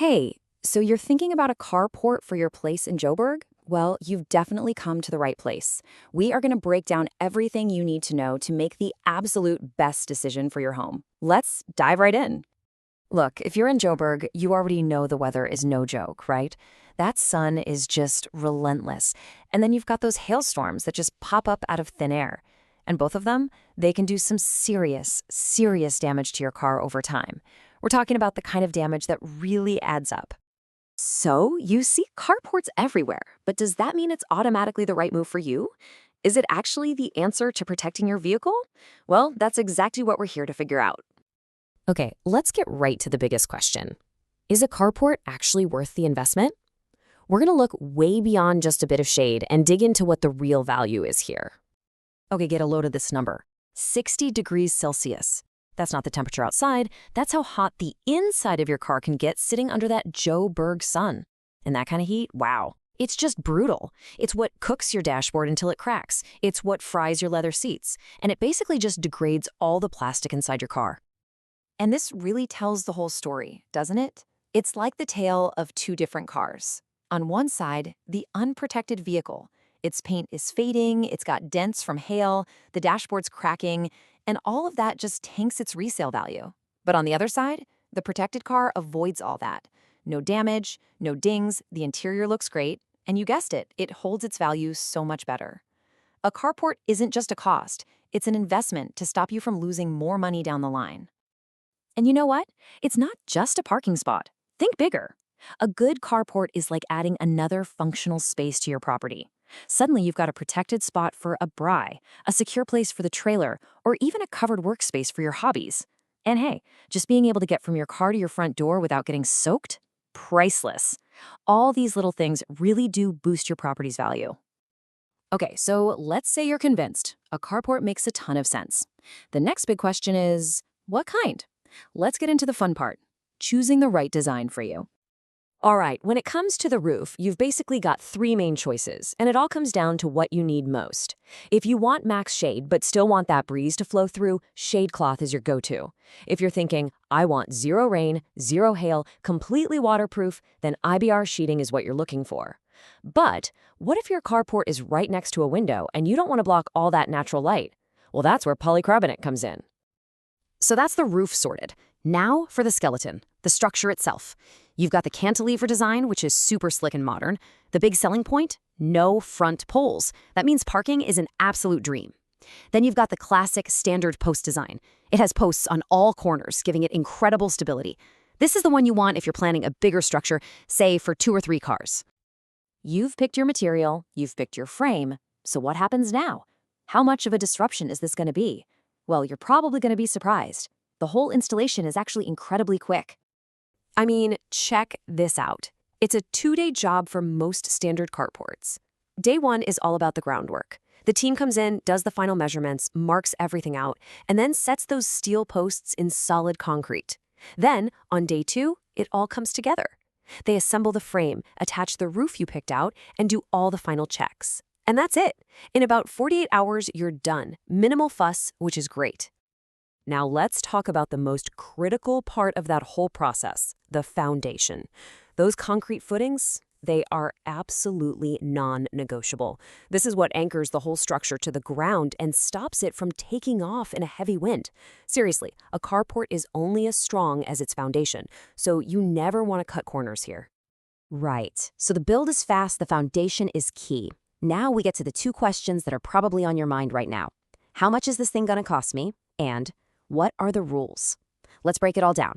Hey, so you're thinking about a carport for your place in Joburg? Well, you've definitely come to the right place. We are going to break down everything you need to know to make the absolute best decision for your home. Let's dive right in. Look, if you're in Joburg, you already know the weather is no joke, right? That sun is just relentless. And then you've got those hailstorms that just pop up out of thin air. And both of them, they can do some serious damage to your car over time. We're talking about the kind of damage that really adds up. So, you see carports everywhere, but does that mean it's automatically the right move for you? Is it actually the answer to protecting your vehicle? Well, that's exactly what we're here to figure out. Okay, let's get right to the biggest question. Is a carport actually worth the investment? We're going to look way beyond just a bit of shade and dig into what the real value is here. Okay, get a load of this number. 60 degrees Celsius. That's not the temperature outside. That's how hot the inside of your car can get sitting under that Joburg sun. And that kind of heat, wow. It's just brutal. It's what cooks your dashboard until it cracks. It's what fries your leather seats. And it basically just degrades all the plastic inside your car. And this really tells the whole story, doesn't it? It's like the tale of two different cars. On one side, the unprotected vehicle. Its paint is fading, it's got dents from hail, the dashboard's cracking, and all of that just tanks its resale value. But on the other side, the protected car avoids all that. No damage, no dings, the interior looks great, and you guessed it, it holds its value so much better. A carport isn't just a cost, it's an investment to stop you from losing more money down the line. And you know what? It's not just a parking spot. Think bigger. A good carport is like adding another functional space to your property. Suddenly, you've got a protected spot for a braai, a secure place for the trailer, or even a covered workspace for your hobbies. And hey, just being able to get from your car to your front door without getting soaked? Priceless. All these little things really do boost your property's value. Okay, so let's say you're convinced. A carport makes a ton of sense. The next big question is, what kind? Let's get into the fun part, choosing the right design for you. All right, when it comes to the roof, you've basically got three main choices, and it all comes down to what you need most. If you want max shade but still want that breeze to flow through, shade cloth is your go-to. If you're thinking, I want zero rain, zero hail, completely waterproof, then IBR sheeting is what you're looking for. But what if your carport is right next to a window and you don't want to block all that natural light? Well, that's where polycarbonate comes in. So that's the roof sorted. Now for the skeleton, the structure itself. You've got the cantilever design, which is super slick and modern. The big selling point? No front poles. That means parking is an absolute dream. Then you've got the classic standard post design. It has posts on all corners, giving it incredible stability. This is the one you want if you're planning a bigger structure, say for 2 or 3 cars. You've picked your material, you've picked your frame. So what happens now? How much of a disruption is this going to be? Well, you're probably going to be surprised. The whole installation is actually incredibly quick. I mean, check this out. It's a 2-day job for most standard carports. Day 1 is all about the groundwork. The team comes in, does the final measurements, marks everything out, and then sets those steel posts in solid concrete. Then, on day 2, it all comes together. They assemble the frame, attach the roof you picked out, and do all the final checks. And that's it. In about 48 hours, you're done. Minimal fuss, which is great. Now let's talk about the most critical part of that whole process, the foundation. Those concrete footings, they are absolutely non-negotiable. This is what anchors the whole structure to the ground and stops it from taking off in a heavy wind. Seriously, a carport is only as strong as its foundation, so you never want to cut corners here. Right, so the build is fast, the foundation is key. Now we get to the 2 questions that are probably on your mind right now. How much is this thing going to cost me? And what are the rules? Let's break it all down.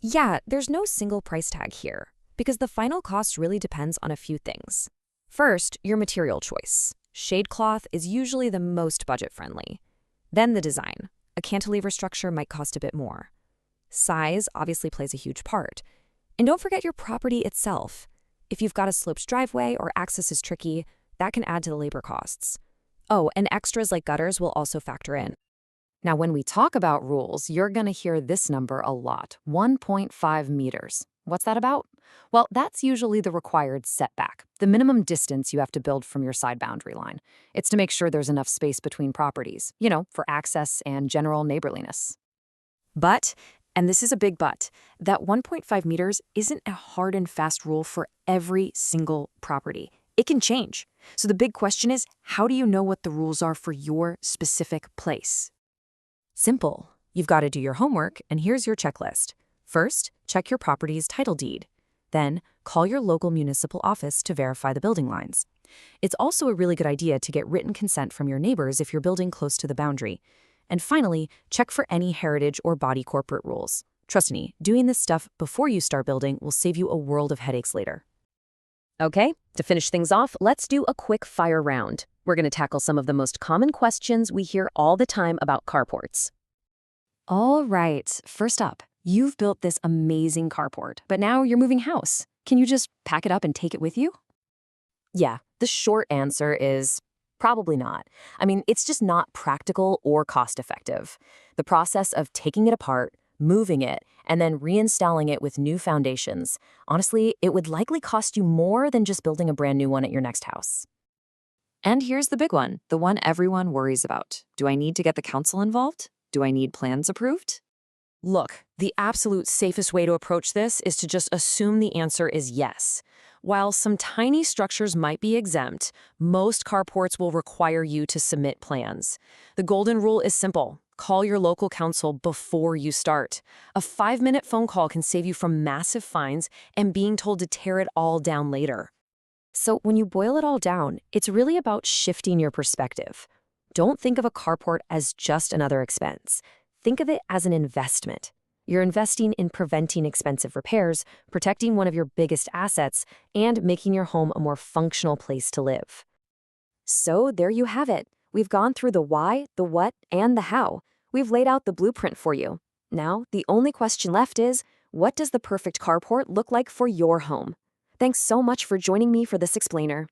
Yeah, there's no single price tag here, because the final cost really depends on a few things. First, your material choice. Shade cloth is usually the most budget-friendly. Then the design. A cantilever structure might cost a bit more. Size obviously plays a huge part. And don't forget your property itself. If you've got a sloped driveway or access is tricky, that can add to the labor costs. Oh, and extras like gutters will also factor in. Now, when we talk about rules, you're going to hear this number a lot, 1.5 meters. What's that about? Well, that's usually the required setback, the minimum distance you have to build from your side boundary line. It's to make sure there's enough space between properties, for access and general neighborliness. But And this is a big but. That 1.5 meters isn't a hard and fast rule for every single property. It can change. So the big question is, how do you know what the rules are for your specific place? Simple. You've got to do your homework, and here's your checklist. First, check your property's title deed. Then, call your local municipal office to verify the building lines. It's also a really good idea to get written consent from your neighbors if you're building close to the boundary. And finally, check for any heritage or body corporate rules. Trust me, doing this stuff before you start building will save you a world of headaches later. Okay, to finish things off, let's do a quick fire round. We're going to tackle some of the most common questions we hear all the time about carports. All right, first up, you've built this amazing carport, but now you're moving house. Can you just pack it up and take it with you? Yeah, the short answer is probably not. I mean, it's just not practical or cost-effective. The process of taking it apart, moving it, and then reinstalling it with new foundations, honestly, it would likely cost you more than just building a brand new one at your next house. And here's the big one, the one everyone worries about. Do I need to get the council involved? Do I need plans approved? Look, the absolute safest way to approach this is to just assume the answer is yes. While some tiny structures might be exempt, most carports will require you to submit plans. The golden rule is simple. Call your local council before you start. A 5-minute phone call can save you from massive fines and being told to tear it all down later. So when you boil it all down, it's really about shifting your perspective. Don't think of a carport as just another expense. Think of it as an investment. You're investing in preventing expensive repairs, protecting one of your biggest assets, and making your home a more functional place to live. So there you have it. We've gone through the why, the what, and the how. We've laid out the blueprint for you. Now, the only question left is, what does the perfect carport look like for your home? Thanks so much for joining me for this explainer.